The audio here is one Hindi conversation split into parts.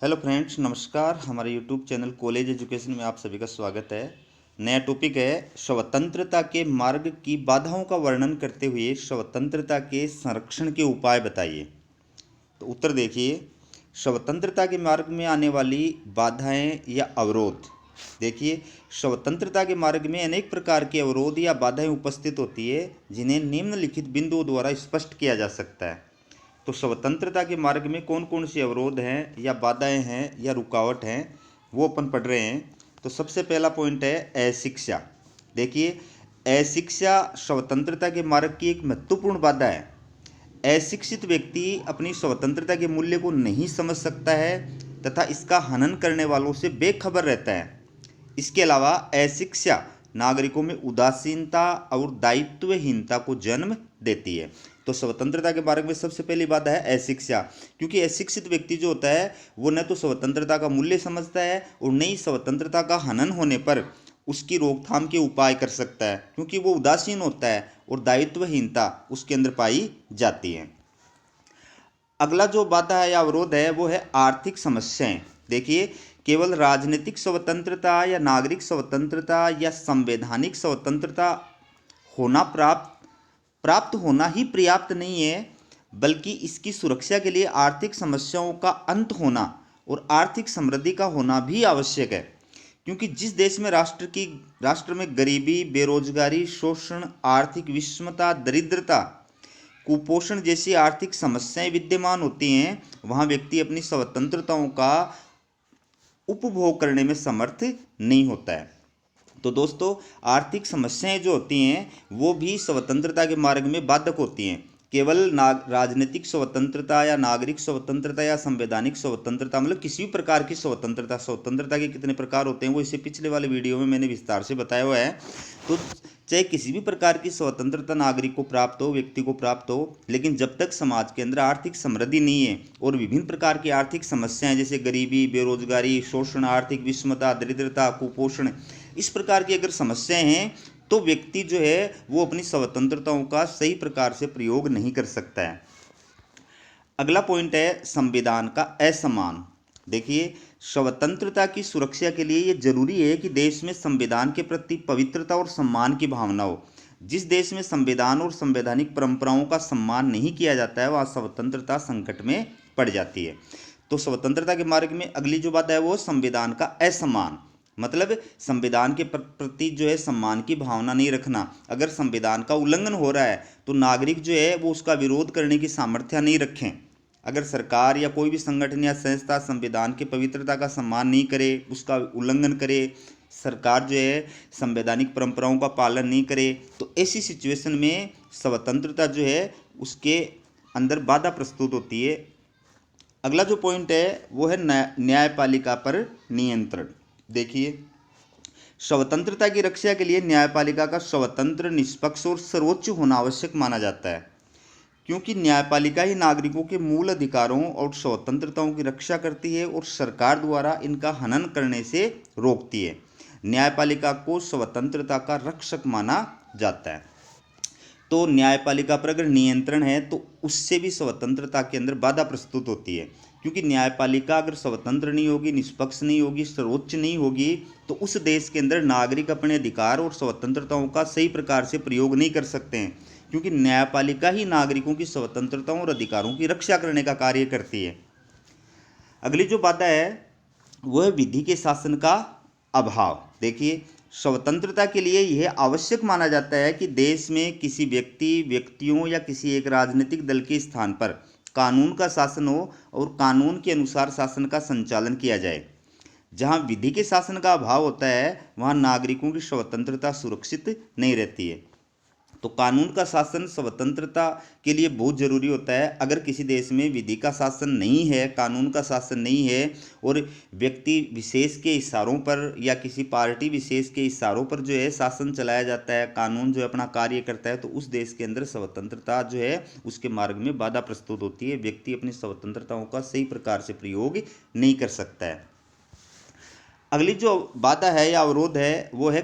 हेलो फ्रेंड्स, नमस्कार। हमारे यूट्यूब चैनल कॉलेज एजुकेशन में आप सभी का स्वागत है। नया टॉपिक है स्वतंत्रता के मार्ग की बाधाओं का वर्णन करते हुए स्वतंत्रता के संरक्षण के उपाय बताइए। तो उत्तर देखिए, स्वतंत्रता के मार्ग में आने वाली बाधाएं या अवरोध। देखिए, स्वतंत्रता के मार्ग में अनेक प्रकार के अवरोध या बाधाएं उपस्थित होती है जिन्हें निम्नलिखित बिंदुओं द्वारा स्पष्ट किया जा सकता है। तो स्वतंत्रता के मार्ग में कौन कौन से अवरोध हैं या बाधाएं हैं या रुकावट हैं, वो अपन पढ़ रहे हैं। तो सबसे पहला पॉइंट है अशिक्षा। देखिए, अशिक्षा स्वतंत्रता के मार्ग की एक महत्वपूर्ण बाधा है। अशिक्षित व्यक्ति अपनी स्वतंत्रता के मूल्य को नहीं समझ सकता है तथा इसका हनन करने वालों से बेखबर रहता है। इसके अलावा अशिक्षा नागरिकों में उदासीनता और दायित्वहीनता को जन्म देती है। तो स्वतंत्रता के बारे में सबसे पहली बात है अशिक्षा, क्योंकि अशिक्षित व्यक्ति जो होता है वो न तो स्वतंत्रता का मूल्य समझता है और न ही स्वतंत्रता का हनन होने पर उसकी रोकथाम के उपाय कर सकता है, क्योंकि वो उदासीन होता है और दायित्वहीनता उसके अंदर पाई जाती है। अगला जो बाधा है या अवरोध है वो है आर्थिक समस्याएं। देखिए, केवल राजनीतिक स्वतंत्रता या नागरिक स्वतंत्रता या संवैधानिक स्वतंत्रता होना प्राप्त होना ही पर्याप्त नहीं है, बल्कि इसकी सुरक्षा के लिए आर्थिक समस्याओं का अंत होना और आर्थिक समृद्धि का होना भी आवश्यक है। क्योंकि जिस देश में राष्ट्र में गरीबी, बेरोजगारी, शोषण, आर्थिक विषमता, दरिद्रता, कुपोषण जैसी आर्थिक समस्याएं विद्यमान होती हैं, वहां व्यक्ति अपनी स्वतंत्रताओं का उपभोग करने में समर्थ नहीं होता है। तो दोस्तों, आर्थिक समस्याएं जो होती हैं वो भी स्वतंत्रता के मार्ग में बाधक होती हैं। केवल राजनीतिक स्वतंत्रता या नागरिक स्वतंत्रता या संवैधानिक स्वतंत्रता, मतलब किसी भी प्रकार की स्वतंत्रता के कितने प्रकार होते हैं वो इसे पिछले वाले वीडियो में मैंने विस्तार से बताया हुआ है। तो चाहे किसी भी प्रकार की स्वतंत्रता नागरिक को प्राप्त हो, व्यक्ति को प्राप्त हो, लेकिन जब तक समाज के अंदर आर्थिक समृद्धि नहीं है और विभिन्न प्रकार की आर्थिक समस्याएं जैसे गरीबी, बेरोजगारी, शोषण, आर्थिक विषमता, दरिद्रता, कुपोषण, इस प्रकार की अगर समस्याएं हैं तो व्यक्ति जो है वो अपनी स्वतंत्रताओं का सही प्रकार से प्रयोग नहीं कर सकता है। अगला पॉइंट है संविधान का असम्मान। देखिए, स्वतंत्रता की सुरक्षा के लिए ये जरूरी है कि देश में संविधान के प्रति पवित्रता और सम्मान की भावना हो। जिस देश में संविधान और संवैधानिक परंपराओं का सम्मान नहीं किया जाता है वहाँ स्वतंत्रता संकट में पड़ जाती है। तो स्वतंत्रता के मार्ग में अगली जो बात है वो संविधान का असम्मान, मतलब संविधान के प्रति जो है सम्मान की भावना नहीं रखना। अगर संविधान का उल्लंघन हो रहा है तो नागरिक जो है वो उसका विरोध करने की सामर्थ्य नहीं रखें। अगर सरकार या कोई भी संगठन या संस्था संविधान की पवित्रता का सम्मान नहीं करे, उसका उल्लंघन करे, सरकार जो है संवैधानिक परंपराओं का पालन नहीं करे, तो ऐसी सिचुएशन में स्वतंत्रता जो है उसके अंदर बाधा प्रस्तुत होती है। अगला जो पॉइंट है वो है न्यायपालिका पर नियंत्रण। देखिए, स्वतंत्रता की रक्षा के लिए न्यायपालिका का स्वतंत्र, निष्पक्ष और सर्वोच्च होना आवश्यक माना जाता है, क्योंकि न्यायपालिका ही नागरिकों के मूल अधिकारों और स्वतंत्रताओं की रक्षा करती है और सरकार द्वारा इनका हनन करने से रोकती है। न्यायपालिका को स्वतंत्रता का रक्षक माना जाता है। तो न्यायपालिका पर अगर नियंत्रण है तो उससे भी स्वतंत्रता के अंदर बाधा प्रस्तुत होती है, क्योंकि न्यायपालिका अगर स्वतंत्र नहीं होगी, निष्पक्ष नहीं होगी, सर्वोच्च नहीं होगी, तो उस देश के अंदर नागरिक अपने अधिकार और स्वतंत्रताओं का सही प्रकार से प्रयोग नहीं कर सकते हैं, क्योंकि न्यायपालिका ही नागरिकों की स्वतंत्रताओं और अधिकारों की रक्षा करने का कार्य करती है। अगली जो बाधा है वह है विधि के शासन का अभाव। देखिए, स्वतंत्रता के लिए यह आवश्यक माना जाता है कि देश में किसी व्यक्तियों या किसी एक राजनीतिक दल के स्थान पर कानून का शासन हो और कानून के अनुसार शासन का संचालन किया जाए। जहां विधि के शासन का अभाव होता है वहां नागरिकों की स्वतंत्रता सुरक्षित नहीं रहती है। तो कानून का शासन स्वतंत्रता के लिए बहुत जरूरी होता है। अगर किसी देश में विधि का शासन नहीं है, कानून का शासन नहीं है और व्यक्ति विशेष के इशारों पर या किसी पार्टी विशेष के इशारों पर जो है शासन चलाया जाता है, कानून जो है अपना कार्य करता है, तो उस देश के अंदर स्वतंत्रता जो है उसके मार्ग में बाधा प्रस्तुत होती है। व्यक्ति अपनी स्वतंत्रताओं का सही प्रकार से प्रयोग नहीं कर सकता है। अगली जो बाधा है या अवरोध है वो है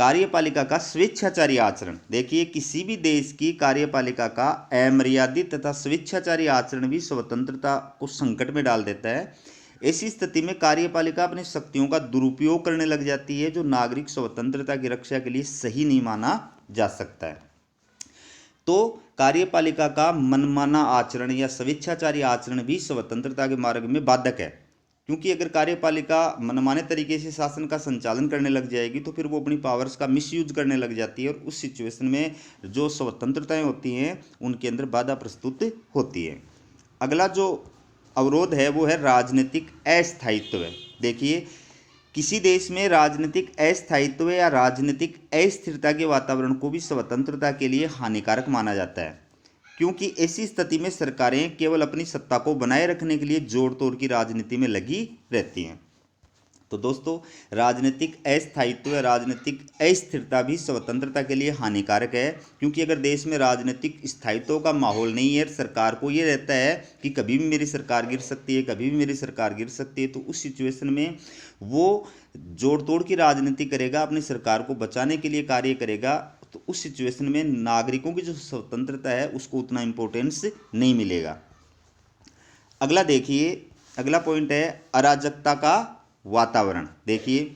कार्यपालिका का स्वेच्छाचारी आचरण। देखिए, किसी भी देश की कार्यपालिका का अमर्यादित तथा स्वेच्छाचारी आचरण भी स्वतंत्रता को संकट में डाल देता है। ऐसी स्थिति में कार्यपालिका अपनी शक्तियों का दुरुपयोग करने लग जाती है, जो नागरिक स्वतंत्रता की रक्षा के लिए सही नहीं माना जा सकता है। तो कार्यपालिका का मनमाना आचरण या स्वेच्छाचारी आचरण भी स्वतंत्रता के मार्ग में बाधक है, क्योंकि अगर कार्यपालिका मनमाने तरीके से शासन का संचालन करने लग जाएगी तो फिर वो अपनी पावर्स का मिसयूज करने लग जाती है, और उस सिचुएशन में जो स्वतंत्रताएं होती हैं उनके अंदर बाधा प्रस्तुत होती है। अगला जो अवरोध है वो है राजनीतिक अस्थायित्व। देखिए, किसी देश में राजनीतिक अस्थायित्व या राजनीतिक अस्थिरता के वातावरण को भी स्वतंत्रता के लिए हानिकारक माना जाता है, क्योंकि ऐसी स्थिति में सरकारें केवल अपनी सत्ता को बनाए रखने के लिए जोड़ तोड़ की राजनीति में लगी रहती हैं। तो दोस्तों, राजनीतिक अस्थायित्व या राजनीतिक अस्थिरता भी स्वतंत्रता के लिए हानिकारक है, क्योंकि अगर देश में राजनीतिक स्थायित्व का माहौल नहीं है, सरकार को ये रहता है कि कभी भी मेरी सरकार गिर सकती है, कभी भी मेरी सरकार गिर सकती है, तो उस सिचुएशन में वो जोड़ तोड़ की राजनीति करेगा, अपनी सरकार को बचाने के लिए कार्य करेगा। तो उस सिचुएशन में नागरिकों की जो स्वतंत्रता है उसको उतना इम्पोर्टेंस नहीं मिलेगा। अगला देखिए, अगला पॉइंट है अराजकता का वातावरण। देखिए,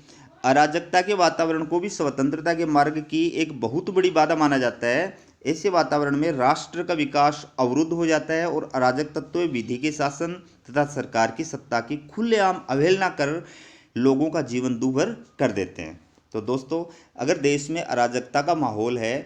अराजकता के वातावरण को भी स्वतंत्रता के मार्ग की एक बहुत बड़ी बाधा माना जाता है। ऐसे वातावरण में राष्ट्र का विकास अवरुद्ध हो जाता है और अराजक तत्व विधि के शासन तथा सरकार की सत्ता की खुलेआम अवहेलना कर लोगों का जीवन दूभर कर देते हैं। तो दोस्तों, अगर देश में अराजकता का माहौल है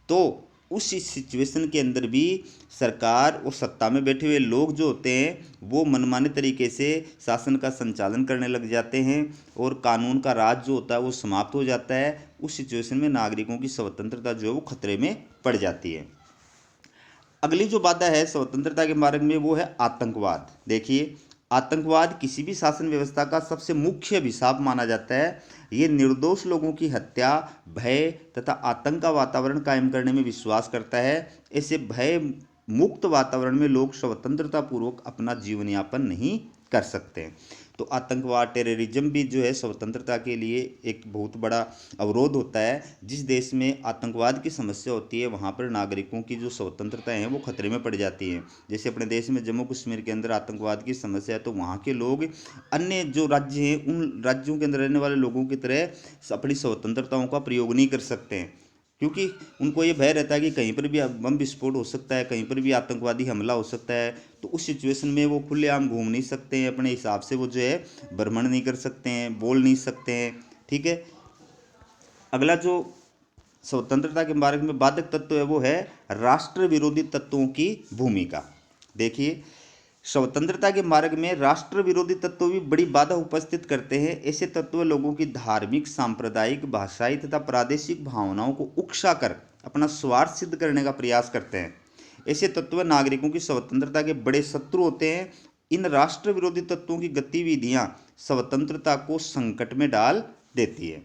तो उस सिचुएशन के अंदर भी सरकार और सत्ता में बैठे हुए लोग जो होते हैं वो मनमाने तरीके से शासन का संचालन करने लग जाते हैं और कानून का राज जो होता है वो समाप्त हो जाता है। उस सिचुएशन में नागरिकों की स्वतंत्रता जो है वो खतरे में पड़ जाती है। अगली जो बाधा है स्वतंत्रता के मार्ग में वो है आतंकवाद। देखिए, आतंकवाद किसी भी शासन व्यवस्था का सबसे मुख्य अभिशाप माना जाता है। ये निर्दोष लोगों की हत्या, भय तथा आतंक का वातावरण कायम करने में विश्वास करता है। ऐसे भय मुक्त वातावरण में लोग स्वतंत्रता पूर्वक अपना जीवन यापन नहीं कर सकते। तो आतंकवाद, टेररिज्म भी जो है स्वतंत्रता के लिए एक बहुत बड़ा अवरोध होता है। जिस देश में आतंकवाद की समस्या होती है वहाँ पर नागरिकों की जो स्वतंत्रता है वो खतरे में पड़ जाती है। जैसे अपने देश में जम्मू कश्मीर के अंदर आतंकवाद की समस्या है, तो वहाँ के लोग अन्य जो राज्य हैं उन राज्यों के अंदर रहने वाले लोगों की तरह अपनी स्वतंत्रताओं का प्रयोग नहीं कर सकते हैं, क्योंकि उनको ये भय रहता है कि कहीं पर भी बम विस्फोट हो सकता है, कहीं पर भी आतंकवादी हमला हो सकता है। तो उस सिचुएशन में वो खुलेआम घूम नहीं सकते हैं, अपने हिसाब से वो जो है भ्रमण नहीं कर सकते हैं, बोल नहीं सकते हैं। ठीक है। अगला जो स्वतंत्रता के मार्ग में बाधक तत्व है वो है राष्ट्र विरोधी तत्वों की भूमिका। देखिए, स्वतंत्रता के मार्ग में राष्ट्र विरोधी तत्व भी बड़ी बाधा उपस्थित करते हैं। ऐसे तत्व लोगों की धार्मिक, सांप्रदायिक, भाषाई तथा प्रादेशिक भावनाओं को उकसाकर अपना स्वार्थ सिद्ध करने का प्रयास करते हैं। ऐसे तत्व नागरिकों की स्वतंत्रता के बड़े शत्रु होते हैं। इन राष्ट्र विरोधी तत्वों की गतिविधियां स्वतंत्रता को संकट में डाल देती है।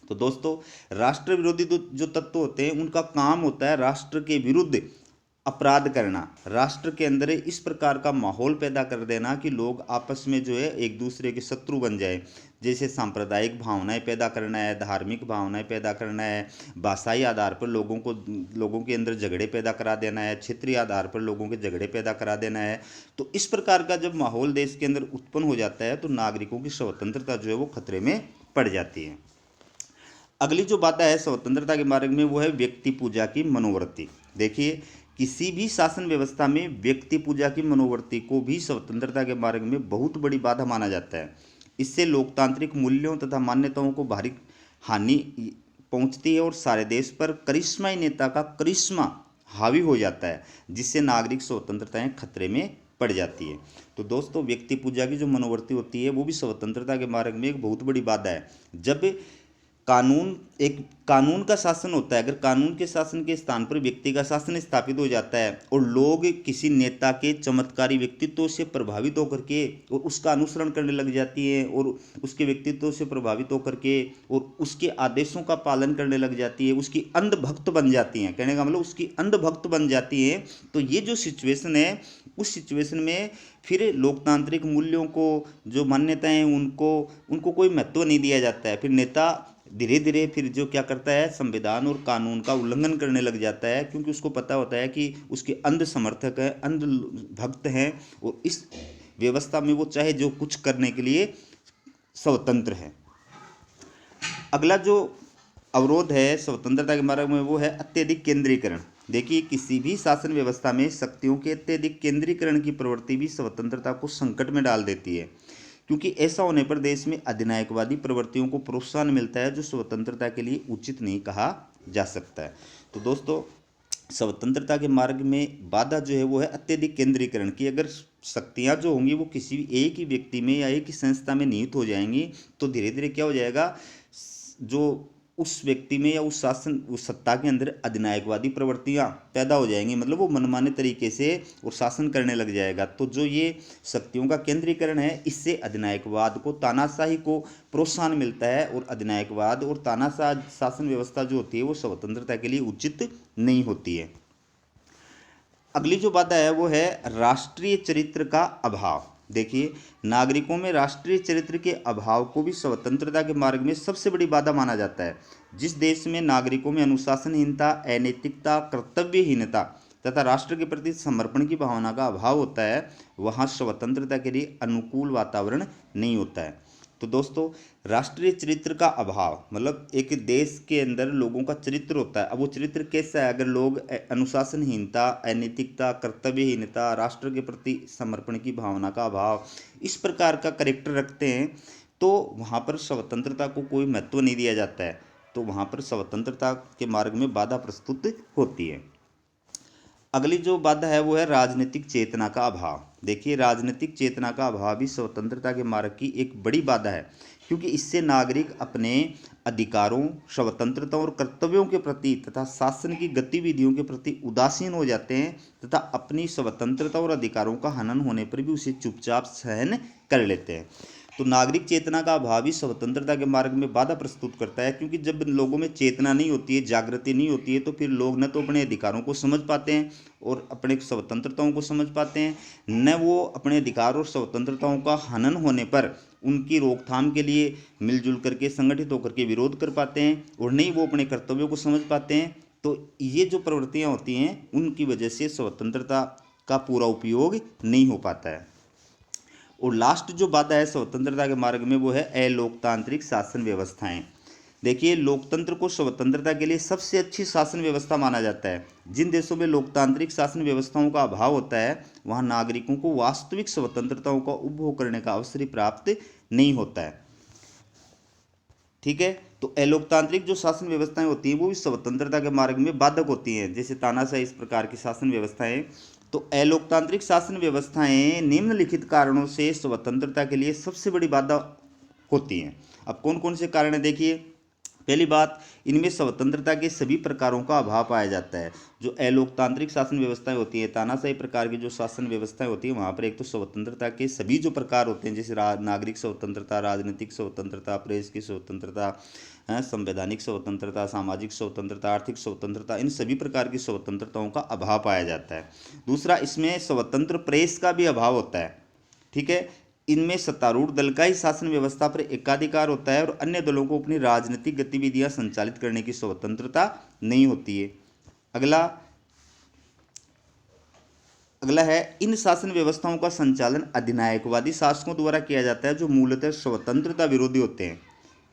तो दोस्तों, राष्ट्र विरोधी जो तत्व होते हैं उनका काम होता है राष्ट्र के विरुद्ध अपराध करना, राष्ट्र के अंदर इस प्रकार का माहौल पैदा कर देना कि लोग आपस में जो है एक दूसरे के शत्रु बन जाए। जैसे सांप्रदायिक भावनाएं पैदा करना है, धार्मिक भावनाएं पैदा करना है, भाषाई आधार पर लोगों के अंदर झगड़े पैदा करा देना है, क्षेत्रीय आधार पर लोगों के झगड़े पैदा करा देना है। तो इस प्रकार का जब माहौल देश के अंदर उत्पन्न हो जाता है तो नागरिकों की स्वतंत्रता जो है वो खतरे में पड़ जाती है। अगली जो बात है स्वतंत्रता के मार्ग में वो है व्यक्ति पूजा की मनोवृत्ति। देखिए, किसी भी शासन व्यवस्था में व्यक्ति पूजा की मनोवृत्ति को भी स्वतंत्रता के मार्ग में बहुत बड़ी बाधा माना जाता है। इससे लोकतांत्रिक मूल्यों तथा मान्यताओं को भारी हानि पहुंचती है और सारे देश पर करिश्माई नेता का करिश्मा हावी हो जाता है, जिससे नागरिक स्वतंत्रताएं खतरे में पड़ जाती है। तो दोस्तों, व्यक्ति पूजा की जो मनोवृत्ति होती है वो भी स्वतंत्रता के मार्ग में एक बहुत बड़ी बाधा है। जब कानून का शासन होता है, अगर कानून के शासन के स्थान पर व्यक्ति का शासन स्थापित हो जाता है और लोग किसी नेता के चमत्कारी व्यक्तित्व से प्रभावित होकर के और उसका अनुसरण करने लग जाती है और उसके व्यक्तित्व से प्रभावित होकर के और उसके आदेशों का पालन करने लग जाती है, उसकी अंधभक्त बन जाती हैं। कहने का मतलब उसकी अंधभक्त बन जाती है। तो ये जो सिचुएशन है उस सिचुएशन में फिर लोकतांत्रिक मूल्यों को, जो मान्यताएं, उनको कोई महत्व नहीं दिया जाता है। फिर नेता धीरे धीरे फिर जो क्या करता है, संविधान और कानून का उल्लंघन करने लग जाता है, क्योंकि उसको पता होता है कि उसके अंध समर्थक हैं, अंध भक्त हैं, और इस व्यवस्था में वो चाहे जो कुछ करने के लिए स्वतंत्र है। अगला जो अवरोध है स्वतंत्रता के मार्ग में वो है अत्यधिक केंद्रीकरण। देखिए, किसी भी शासन व्यवस्था में शक्तियों के अत्यधिक केंद्रीकरण की प्रवृत्ति भी स्वतंत्रता को संकट में डाल देती है, क्योंकि ऐसा होने पर देश में अधिनायकवादी प्रवृत्तियों को प्रोत्साहन मिलता है, जो स्वतंत्रता के लिए उचित नहीं कहा जा सकता है। तो दोस्तों, स्वतंत्रता के मार्ग में बाधा जो है वो है अत्यधिक केंद्रीकरण की। अगर शक्तियाँ जो होंगी वो किसी भी एक ही व्यक्ति में या एक ही संस्था में निहित हो जाएंगी, तो धीरे धीरे क्या हो जाएगा, जो उस व्यक्ति में या उस शासन, उस सत्ता के अंदर अधिनायकवादी प्रवृत्तियां पैदा हो जाएंगी, मतलब वो मनमाने तरीके से और शासन करने लग जाएगा। तो जो ये शक्तियों का केंद्रीकरण है, इससे अधिनायकवाद को, तानाशाही को प्रोत्साहन मिलता है, और अधिनायकवाद और तानाशाह शासन व्यवस्था जो होती है वो स्वतंत्रता के लिए उचित नहीं होती है। अगली जो बात है वो है राष्ट्रीय चरित्र का अभाव। देखिए, नागरिकों में राष्ट्रीय चरित्र के अभाव को भी स्वतंत्रता के मार्ग में सबसे बड़ी बाधा माना जाता है। जिस देश में नागरिकों में अनुशासनहीनता, अनैतिकता, कर्तव्यहीनता तथा राष्ट्र के प्रति समर्पण की भावना का अभाव होता है, वहाँ स्वतंत्रता के लिए अनुकूल वातावरण नहीं होता है। तो दोस्तों, राष्ट्रीय चरित्र का अभाव मतलब एक देश के अंदर लोगों का चरित्र होता है। अब वो चरित्र कैसा है, अगर लोग अनुशासनहीनता, अनैतिकता, कर्तव्यहीनता, राष्ट्र के प्रति समर्पण की भावना का अभाव, इस प्रकार का करेक्टर रखते हैं, तो वहाँ पर स्वतंत्रता को कोई महत्व नहीं दिया जाता है। तो वहाँ पर स्वतंत्रता के मार्ग में बाधा प्रस्तुत होती है। अगली जो बाधा है वो है राजनीतिक चेतना का अभाव। देखिए, राजनीतिक चेतना का अभाव भी स्वतंत्रता के मार्ग की एक बड़ी बाधा है, क्योंकि इससे नागरिक अपने अधिकारों, स्वतंत्रता और कर्तव्यों के प्रति तथा शासन की गतिविधियों के प्रति उदासीन हो जाते हैं, तथा अपनी स्वतंत्रता और अधिकारों का हनन होने पर भी उसे चुपचाप सहन कर लेते हैं। तो नागरिक चेतना का अभाव ही स्वतंत्रता के मार्ग में बाधा प्रस्तुत करता है, क्योंकि जब लोगों में चेतना नहीं होती है, जागृति नहीं होती है, तो फिर लोग न तो अपने अधिकारों को समझ पाते हैं और अपने स्वतंत्रताओं को समझ पाते हैं, न वो अपने अधिकार और स्वतंत्रताओं का हनन होने पर उनकी रोकथाम के लिए मिलजुल करके, संगठित होकर के विरोध कर पाते हैं, और नहीं वो अपने कर्तव्यों को समझ पाते हैं। तो ये जो प्रवृत्तियाँ होती हैं, उनकी वजह से स्वतंत्रता का पूरा उपयोग नहीं हो पाता है। और लास्ट जो बाधा है स्वतंत्रता के मार्ग में वो है अलोकतांत्रिक शासन व्यवस्थाएं। देखिए, लोकतंत्र को स्वतंत्रता के लिए सबसे अच्छी शासन व्यवस्था माना जाता है। जिन देशों में लोकतांत्रिक शासन व्यवस्थाओं का अभाव होता है, वहाँ नागरिकों को वास्तविक स्वतंत्रताओं का उपभोग करने का अवसर ही प्राप्त नहीं होता है। ठीक है, तो अलोकतांत्रिक जो शासन व्यवस्थाएं होती हैं वो भी स्वतंत्रता के मार्ग में बाधक होती हैं, जैसे तानाशाही, इस प्रकार की शासन व्यवस्थाएं। तो अलोकतांत्रिक शासन व्यवस्थाएं निम्नलिखित कारणों से स्वतंत्रता के लिए सबसे बड़ी बाधा होती हैं। अब कौन कौन से कारण हैं, देखिए। पहली बात, इनमें स्वतंत्रता के सभी प्रकारों का अभाव पाया जाता है। जो अलोकतांत्रिक शासन व्यवस्थाएं होती हैं, तानाशाही प्रकार की जो शासन व्यवस्थाएं होती हैं, वहाँ पर एक तो स्वतंत्रता के सभी जो प्रकार होते हैं, जैसे नागरिक स्वतंत्रता, राजनीतिक स्वतंत्रता, प्रेस की स्वतंत्रता, संवैधानिक स्वतंत्रता, सामाजिक स्वतंत्रता, आर्थिक स्वतंत्रता, इन सभी प्रकार की स्वतंत्रताओं का अभाव पाया जाता है। दूसरा, इसमें स्वतंत्र प्रेस का भी अभाव होता है। ठीक है, इनमें सत्तारूढ़ दल का ही शासन व्यवस्था पर एकाधिकार होता है, और अन्य दलों को अपनी राजनीतिक गतिविधियां संचालित करने की स्वतंत्रता नहीं होती है। अगला है, इन शासन व्यवस्थाओं का संचालन अधिनायकवादी शासकों द्वारा किया जाता है, जो मूलतः स्वतंत्रता विरोधी होते हैं।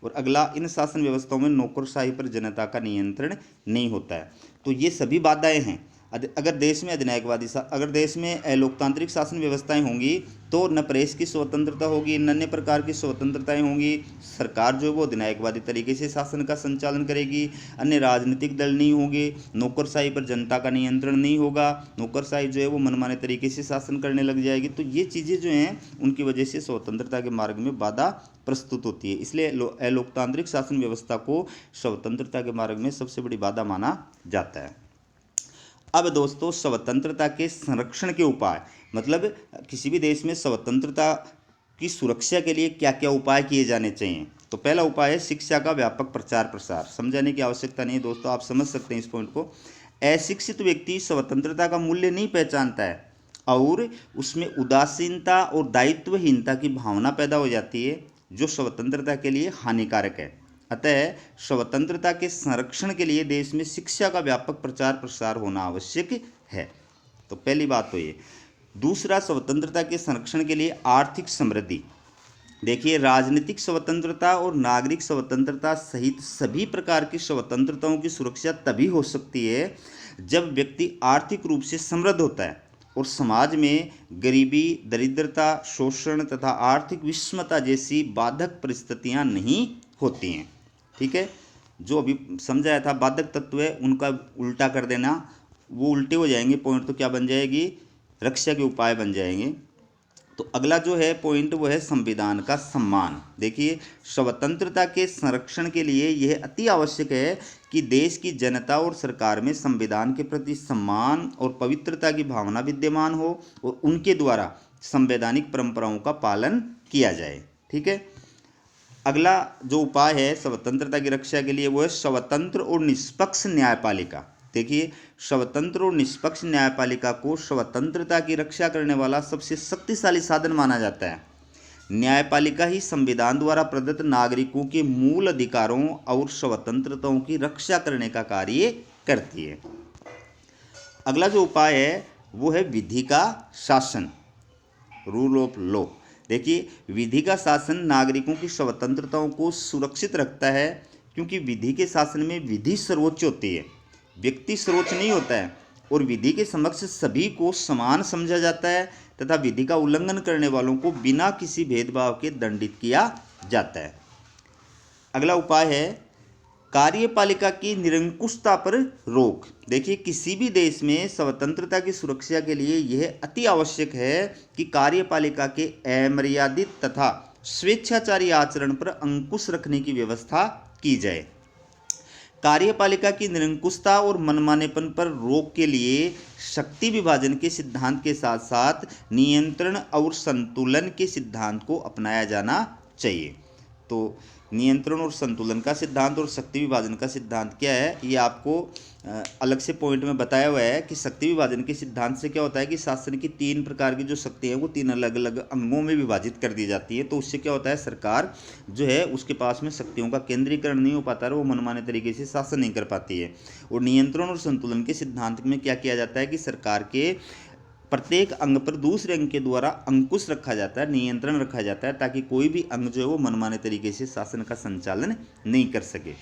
और अगला, इन शासन व्यवस्थाओं में नौकरशाही पर जनता का नियंत्रण नहीं होता है। तो ये सभी बाधाएं हैं। अगर देश में अगर देश में लोकतांत्रिक शासन व्यवस्थाएं होंगी, तो न प्रेस की स्वतंत्रता होगी, न अन्य प्रकार की स्वतंत्रताएं होंगी। सरकार जो है वो अधिनायकवादी तरीके से शासन का संचालन करेगी, अन्य राजनीतिक दल नहीं होंगे, नौकरशाही पर जनता का नियंत्रण नहीं होगा, नौकरशाही जो है वो मनमाने तरीके से शासन करने लग जाएगी। तो ये चीज़ें जो हैं, उनकी वजह से स्वतंत्रता के मार्ग में बाधा प्रस्तुत होती है। इसलिए अलोकतांत्रिक शासन व्यवस्था को स्वतंत्रता के मार्ग में सबसे बड़ी बाधा माना जाता है। अब दोस्तों, स्वतंत्रता के संरक्षण के उपाय, मतलब किसी भी देश में स्वतंत्रता की सुरक्षा के लिए क्या क्या उपाय किए जाने चाहिए। तो पहला उपाय है शिक्षा का व्यापक प्रचार प्रसार। समझाने की आवश्यकता नहीं है दोस्तों, आप समझ सकते हैं इस पॉइंट को। अशिक्षित व्यक्ति स्वतंत्रता का मूल्य नहीं पहचानता है, और उसमें उदासीनता और दायित्वहीनता की भावना पैदा हो जाती है, जो स्वतंत्रता के लिए हानिकारक है। अतः स्वतंत्रता के संरक्षण के लिए देश में शिक्षा का व्यापक प्रचार प्रसार होना आवश्यक है। तो पहली बात तो ये। दूसरा, स्वतंत्रता के संरक्षण के लिए आर्थिक समृद्धि। देखिए, राजनीतिक स्वतंत्रता और नागरिक स्वतंत्रता सहित सभी प्रकार की स्वतंत्रताओं की सुरक्षा तभी हो सकती है जब व्यक्ति आर्थिक रूप से समृद्ध होता है और समाज में गरीबी, दरिद्रता, शोषण तथा आर्थिक विषमता जैसी बाधक परिस्थितियां नहीं होती हैं। ठीक है, जो अभी समझाया था बाधक तत्व है उनका उल्टा कर देना, वो उल्टे हो जाएंगे पॉइंट, तो क्या बन जाएगी, रक्षा के उपाय बन जाएंगे। तो अगला जो है पॉइंट वो है संविधान का सम्मान। देखिए, स्वतंत्रता के संरक्षण के लिए यह अति आवश्यक है कि देश की जनता और सरकार में संविधान के प्रति सम्मान और पवित्रता की भावना विद्यमान हो और उनके द्वारा संवैधानिक परंपराओं का पालन किया जाए। ठीक है, अगला जो उपाय है स्वतंत्रता की रक्षा के लिए वो है स्वतंत्र और निष्पक्ष न्यायपालिका। देखिए, स्वतंत्र और निष्पक्ष न्यायपालिका को स्वतंत्रता की रक्षा करने वाला सबसे शक्तिशाली साधन माना जाता है। न्यायपालिका ही संविधान द्वारा प्रदत्त नागरिकों के मूल अधिकारों और स्वतंत्रताओं की रक्षा करने का कार्य करती है। अगला जो उपाय है वो है विधि का शासन, रूल ऑफ लॉ। देखिए, विधि का शासन नागरिकों की स्वतंत्रताओं को सुरक्षित रखता है, क्योंकि विधि के शासन में विधि सर्वोच्च होती है, व्यक्ति सर्वोच्च नहीं होता है, और विधि के समक्ष सभी को समान समझा जाता है तथा विधि का उल्लंघन करने वालों को बिना किसी भेदभाव के दंडित किया जाता है। अगला उपाय है कार्यपालिका की निरंकुशता पर रोक। देखिए, किसी भी देश में स्वतंत्रता की सुरक्षा के लिए यह अति आवश्यक है कि कार्यपालिका के अमर्यादित तथा स्वेच्छाचारी आचरण पर अंकुश रखने की व्यवस्था की जाए। कार्यपालिका की निरंकुशता और मनमानेपन पर रोक के लिए शक्ति विभाजन के सिद्धांत के साथ साथ नियंत्रण और संतुलन के सिद्धांत को अपनाया जाना चाहिए। तो नियंत्रण और संतुलन का सिद्धांत और शक्ति विभाजन का सिद्धांत क्या है, ये आपको अलग से पॉइंट में बताया हुआ है कि शक्ति विभाजन के सिद्धांत से क्या होता है कि शासन की 3 प्रकार की जो शक्ति है वो 3 अलग अलग अंगों में विभाजित कर दी जाती है। तो उससे क्या होता है, सरकार जो है उसके पास में शक्तियों का केंद्रीकरण नहीं हो पाता है, वो मनमाने तरीके से शासन नहीं कर पाती है। और नियंत्रण और संतुलन के सिद्धांत में क्या किया जाता है कि सरकार के प्रत्येक अंग पर दूसरे अंग के द्वारा अंकुश रखा जाता है, नियंत्रण रखा जाता है, ताकि कोई भी अंग जो है वो मनमाने तरीके से शासन का संचालन नहीं कर सके।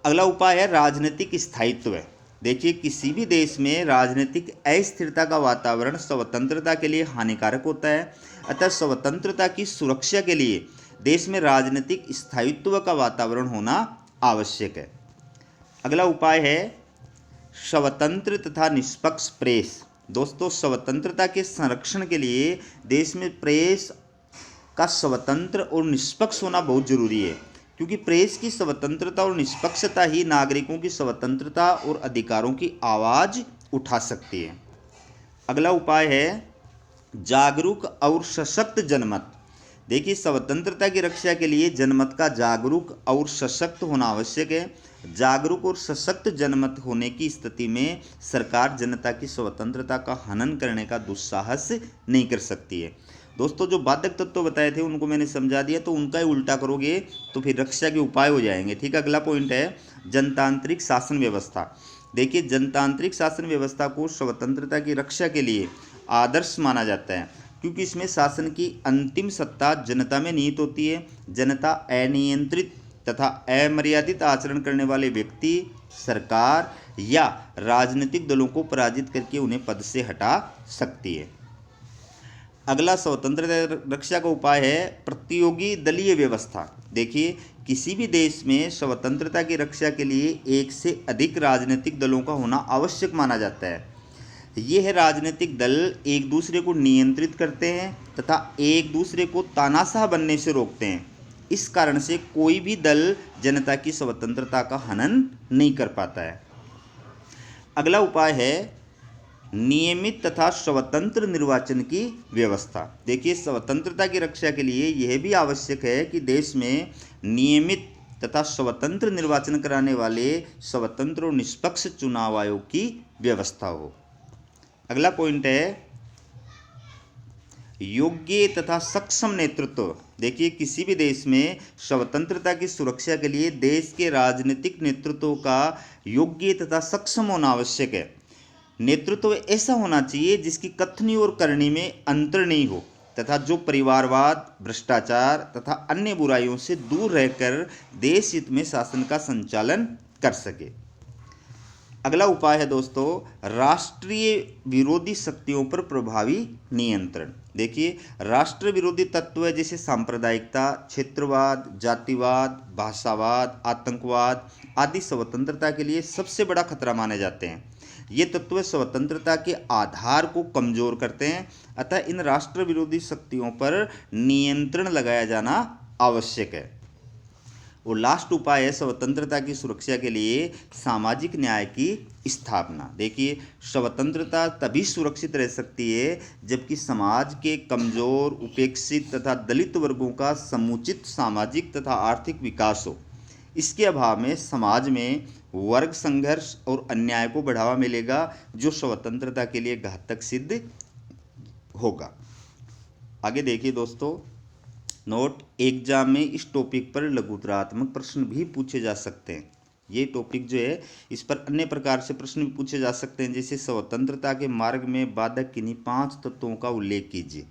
अगला उपाय है राजनीतिक स्थायित्व। देखिए, किसी भी देश में राजनीतिक अस्थिरता का वातावरण स्वतंत्रता के लिए हानिकारक होता है। अतः स्वतंत्रता की सुरक्षा के लिए देश में राजनीतिक स्थायित्व का वातावरण होना आवश्यक है। अगला उपाय है स्वतंत्र तथा निष्पक्ष प्रेस। दोस्तों, स्वतंत्रता के संरक्षण के लिए देश में प्रेस का स्वतंत्र और निष्पक्ष होना बहुत जरूरी है, क्योंकि प्रेस की स्वतंत्रता और निष्पक्षता ही नागरिकों की स्वतंत्रता और अधिकारों की आवाज़ उठा सकती है। अगला उपाय है जागरूक और सशक्त जनमत। देखिए, स्वतंत्रता की रक्षा के लिए जनमत का जागरूक और सशक्त होना आवश्यक है। जागरूक और सशक्त जनमत होने की स्थिति में सरकार जनता की स्वतंत्रता का हनन करने का दुस्साहस नहीं कर सकती है। दोस्तों, जो बाधक तत्व बताए थे उनको मैंने समझा दिया, तो उनका ही उल्टा करोगे तो फिर रक्षा के उपाय हो जाएंगे। ठीक है, अगला पॉइंट है जनतांत्रिक शासन व्यवस्था। देखिए, जनतांत्रिक शासन व्यवस्था को स्वतंत्रता की रक्षा के लिए आदर्श माना जाता है, क्योंकि इसमें शासन की अंतिम सत्ता जनता में निहित होती है। जनता अनियंत्रित तथा अमर्यादित आचरण करने वाले व्यक्ति, सरकार या राजनीतिक दलों को पराजित करके उन्हें पद से हटा सकती है। अगला स्वतंत्रता रक्षा का उपाय है प्रतियोगी दलीय व्यवस्था। देखिए, किसी भी देश में स्वतंत्रता की रक्षा के लिए एक से अधिक राजनीतिक दलों का होना आवश्यक माना जाता है। यह राजनीतिक दल एक दूसरे को नियंत्रित करते हैं तथा एक दूसरे को तानाशाह बनने से रोकते हैं। इस कारण से कोई भी दल जनता की स्वतंत्रता का हनन नहीं कर पाता है। अगला उपाय है नियमित तथा स्वतंत्र निर्वाचन की व्यवस्था। देखिए, स्वतंत्रता की रक्षा के लिए यह भी आवश्यक है कि देश में नियमित तथा स्वतंत्र निर्वाचन कराने वाले स्वतंत्र और निष्पक्ष चुनाव आयोग की व्यवस्था हो। अगला पॉइंट है योग्य तथा सक्षम नेतृत्व। देखिए, किसी भी देश में स्वतंत्रता की सुरक्षा के लिए देश के राजनीतिक नेतृत्व का योग्य तथा सक्षम होना आवश्यक है। नेतृत्व ऐसा होना चाहिए जिसकी कथनी और करनी में अंतर नहीं हो तथा जो परिवारवाद, भ्रष्टाचार तथा अन्य बुराइयों से दूर रहकर देश हित में शासन का संचालन कर सके। अगला उपाय है दोस्तों, राष्ट्रीय विरोधी शक्तियों पर प्रभावी नियंत्रण। देखिए, राष्ट्र विरोधी तत्व जैसे सांप्रदायिकता, क्षेत्रवाद, जातिवाद, भाषावाद, आतंकवाद आदि स्वतंत्रता के लिए सबसे बड़ा खतरा माने जाते हैं। ये तत्व स्वतंत्रता के आधार को कमजोर करते हैं, अतः इन राष्ट्र विरोधी शक्तियों पर नियंत्रण लगाया जाना आवश्यक है। और लास्ट उपाय है स्वतंत्रता की सुरक्षा के लिए सामाजिक न्याय की स्थापना। देखिए, स्वतंत्रता तभी सुरक्षित रह सकती है जबकि समाज के कमजोर, उपेक्षित तथा दलित वर्गों का समुचित सामाजिक तथा आर्थिक विकास हो। इसके अभाव में समाज में वर्ग संघर्ष और अन्याय को बढ़ावा मिलेगा जो स्वतंत्रता के लिए घातक सिद्ध होगा। आगे देखिए दोस्तों, नोट, एग्जाम में इस टॉपिक पर लघुतरात्मक प्रश्न भी पूछे जा सकते हैं। ये टॉपिक जो है इस पर अन्य प्रकार से प्रश्न भी पूछे जा सकते हैं, जैसे स्वतंत्रता के मार्ग में बाधक किन्हीं 5 तत्वों का उल्लेख कीजिए,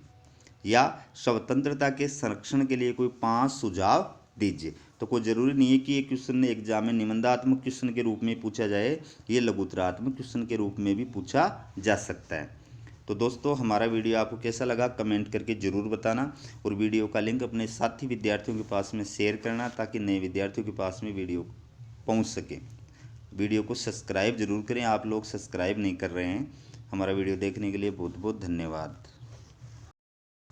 या स्वतंत्रता के संरक्षण के लिए कोई 5 सुझाव दीजिए। तो कोई ज़रूरी नहीं है कि ये क्वेश्चन एग्जाम में निबंधात्मक क्वेश्चन के रूप में पूछा जाए, ये लघुतरात्मक क्वेश्चन के रूप में भी पूछा जा सकता है। तो दोस्तों, हमारा वीडियो आपको कैसा लगा कमेंट करके ज़रूर बताना, और वीडियो का लिंक अपने साथी विद्यार्थियों के पास में शेयर करना ताकि नए विद्यार्थियों के पास में वीडियो पहुंच सके। वीडियो को सब्सक्राइब जरूर करें, आप लोग सब्सक्राइब नहीं कर रहे हैं। हमारा वीडियो देखने के लिए बहुत बहुत धन्यवाद।